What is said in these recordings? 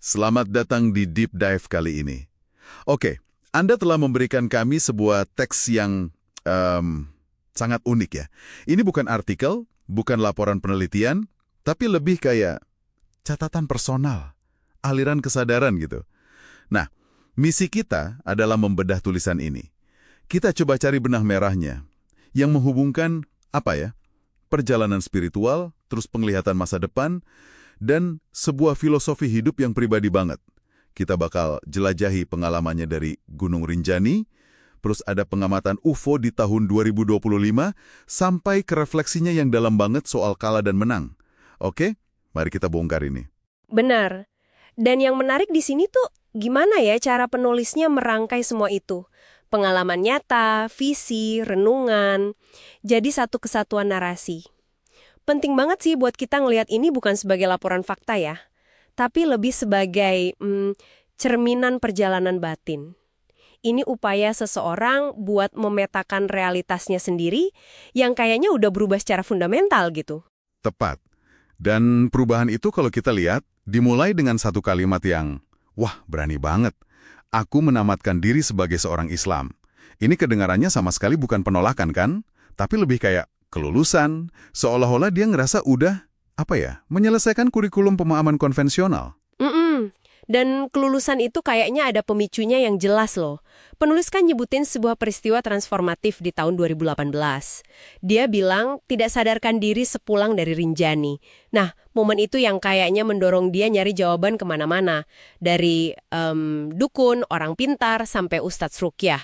Selamat datang di Deep Dive kali ini. Oke, Anda telah memberikan kami sebuah teks yang sangat unik ya. Ini bukan artikel, bukan laporan penelitian, tapi lebih kayak catatan personal, aliran kesadaran gitu. Nah, misi kita adalah membedah tulisan ini. Kita coba cari benang merahnya, yang menghubungkan, perjalanan spiritual, terus penglihatan masa depan, dan sebuah filosofi hidup yang pribadi banget. Kita bakal jelajahi pengalamannya dari Gunung Rinjani, terus ada pengamatan UFO di tahun 2025, sampai ke refleksinya yang dalam banget soal kalah dan menang. Oke, mari kita bongkar ini. Benar. Dan yang menarik di sini tuh gimana ya cara penulisnya merangkai semua itu? Pengalaman nyata, visi, renungan, jadi satu kesatuan narasi. Penting banget sih buat kita ngelihat ini bukan sebagai laporan fakta ya, tapi lebih sebagai cerminan perjalanan batin. Ini upaya seseorang buat memetakan realitasnya sendiri yang kayaknya udah berubah secara fundamental gitu. Tepat. Dan perubahan itu kalau kita lihat, dimulai dengan satu kalimat yang, wah berani banget. Aku menamatkan diri sebagai seorang Islam. Ini kedengarannya sama sekali bukan penolakan kan? Tapi lebih kayak kelulusan, seolah-olah dia ngerasa udah, menyelesaikan kurikulum pemahaman konvensional. Dan kelulusan itu kayaknya ada pemicunya yang jelas loh. Penulis kan nyebutin sebuah peristiwa transformatif di tahun 2018. Dia bilang tidak sadarkan diri sepulang dari Rinjani. Nah, momen itu yang kayaknya mendorong dia nyari jawaban kemana-mana. Dari dukun, orang pintar, sampai Ustadz Ruqyah.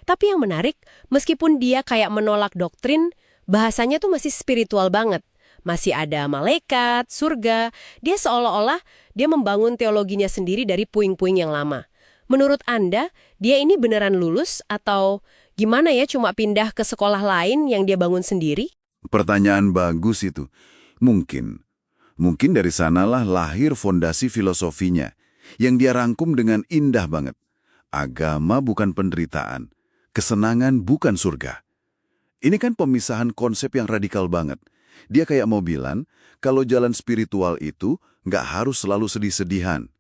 Tapi yang menarik, meskipun dia kayak menolak doktrin, bahasanya tuh masih spiritual banget. Masih ada malaikat, surga. Dia seolah-olah dia membangun teologinya sendiri dari puing-puing yang lama. Menurut Anda, dia ini beneran lulus atau gimana ya cuma pindah ke sekolah lain yang dia bangun sendiri? Pertanyaan bagus itu. Mungkin dari sanalah lahir fondasi filosofinya, yang dia rangkum dengan indah banget. Agama bukan penderitaan, kesenangan bukan surga. Ini kan pemisahan konsep yang radikal banget. Dia kayak mau bilang, kalau jalan spiritual itu nggak harus selalu sedih-sedihan.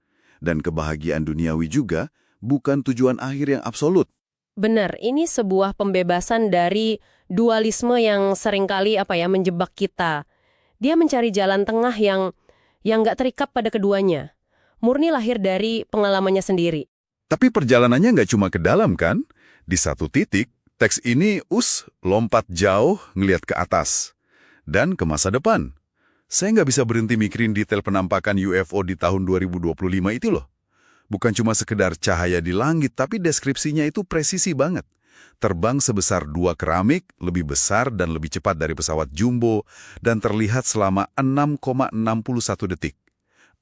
Dan kebahagiaan duniawi juga bukan tujuan akhir yang absolut. Benar, ini sebuah pembebasan dari dualisme yang seringkali menjebak kita. Dia mencari jalan tengah yang nggak terikat pada keduanya. Murni lahir dari pengalamannya sendiri. Tapi perjalanannya nggak cuma ke dalam kan? Di satu titik, teks ini lompat jauh ngelihat ke atas. Dan ke masa depan. Saya nggak bisa berhenti mikirin detail penampakan UFO di tahun 2025 itu loh. Bukan cuma sekedar cahaya di langit, tapi deskripsinya itu presisi banget. Terbang sebesar 2 keramik, lebih besar dan lebih cepat dari pesawat jumbo, dan terlihat selama 6,61 detik.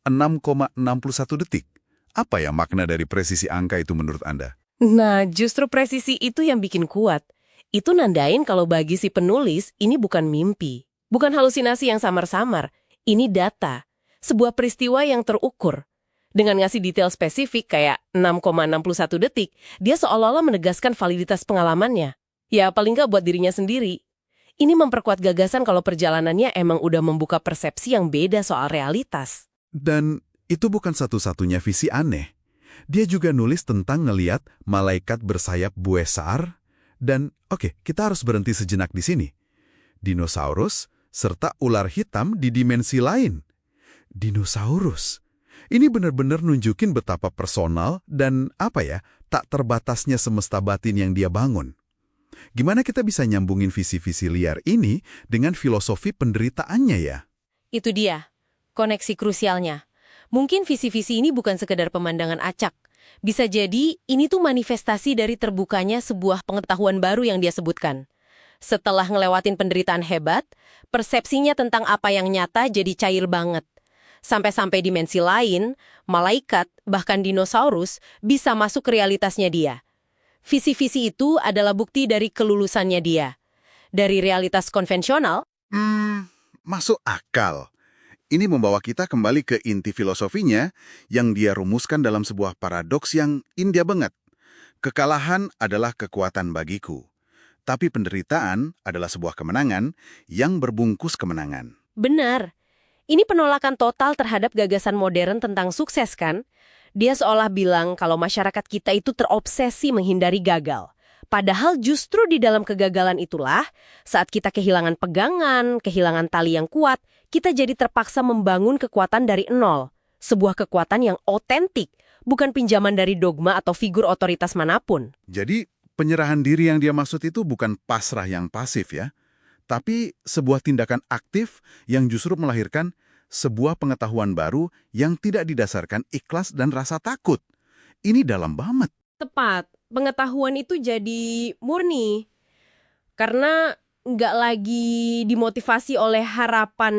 6,61 detik. Apa ya makna dari presisi angka itu menurut Anda? Nah, justru presisi itu yang bikin kuat. Itu nandain kalau bagi si penulis, ini bukan mimpi. Bukan halusinasi yang samar-samar. Ini data. Sebuah peristiwa yang terukur. Dengan ngasih detail spesifik kayak 6,61 detik, dia seolah-olah menegaskan validitas pengalamannya. Ya, paling nggak buat dirinya sendiri. Ini memperkuat gagasan kalau perjalanannya emang udah membuka persepsi yang beda soal realitas. Dan itu bukan satu-satunya visi aneh. Dia juga nulis tentang ngeliat malaikat bersayap buesar. Dan, kita harus berhenti sejenak di sini. Dinosaurus serta ular hitam di dimensi lain. Dinosaurus. Ini benar-benar nunjukin betapa personal dan tak terbatasnya semesta batin yang dia bangun. Gimana kita bisa nyambungin visi-visi liar ini dengan filosofi penderitaannya ya? Itu dia, koneksi krusialnya. Mungkin visi-visi ini bukan sekedar pemandangan acak. Bisa jadi ini tuh manifestasi dari terbukanya sebuah pengetahuan baru yang dia sebutkan. Setelah ngelewatin penderitaan hebat, persepsinya tentang apa yang nyata jadi cair banget. Sampai-sampai dimensi lain, malaikat, bahkan dinosaurus bisa masuk ke realitasnya dia. Visi-visi itu adalah bukti dari kelulusannya dia. Dari realitas konvensional, Masuk akal. Ini membawa kita kembali ke inti filosofinya yang dia rumuskan dalam sebuah paradoks yang indah banget. Kekalahan adalah kekuatan bagiku. Tapi penderitaan adalah sebuah kemenangan yang berbungkus kemenangan. benar. Ini penolakan total terhadap gagasan modern tentang sukses kan? Dia seolah bilang kalau masyarakat kita itu terobsesi menghindari gagal. Padahal justru di dalam kegagalan itulah, saat kita kehilangan pegangan, kehilangan tali yang kuat, kita jadi terpaksa membangun kekuatan dari nol. Sebuah kekuatan yang otentik, bukan pinjaman dari dogma atau figur otoritas manapun. Jadi, penyerahan diri yang dia maksud itu bukan pasrah yang pasif ya, tapi sebuah tindakan aktif yang justru melahirkan sebuah pengetahuan baru yang tidak didasarkan ikhlas dan rasa takut. Ini dalam banget. Tepat, pengetahuan itu jadi murni. Karena nggak lagi dimotivasi oleh harapan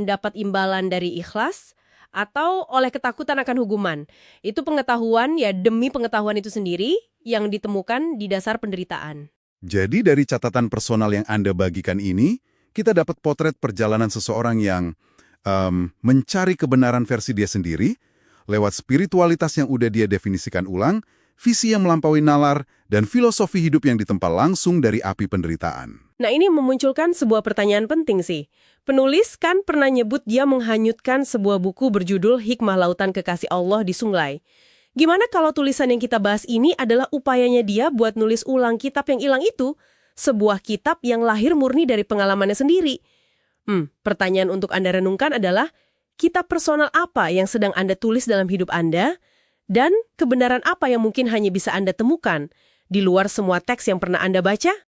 dapat imbalan dari ikhlas, atau oleh ketakutan akan hukuman. Itu pengetahuan ya demi pengetahuan itu sendiri yang ditemukan di dasar penderitaan. Jadi dari catatan personal yang Anda bagikan ini, kita dapat potret perjalanan seseorang yang mencari kebenaran versi dia sendiri, lewat spiritualitas yang udah dia definisikan ulang, visi yang melampaui nalar, dan filosofi hidup yang ditempa langsung dari api penderitaan. Nah, ini memunculkan sebuah pertanyaan penting sih. Penulis kan pernah nyebut dia menghanyutkan sebuah buku berjudul Hikmah Lautan Kekasih Allah di Sungai. Gimana kalau tulisan yang kita bahas ini adalah upayanya dia buat nulis ulang kitab yang hilang itu? Sebuah kitab yang lahir murni dari pengalamannya sendiri. Pertanyaan untuk Anda renungkan adalah, kitab personal apa yang sedang Anda tulis dalam hidup Anda? Dan kebenaran apa yang mungkin hanya bisa Anda temukan di luar semua teks yang pernah Anda baca?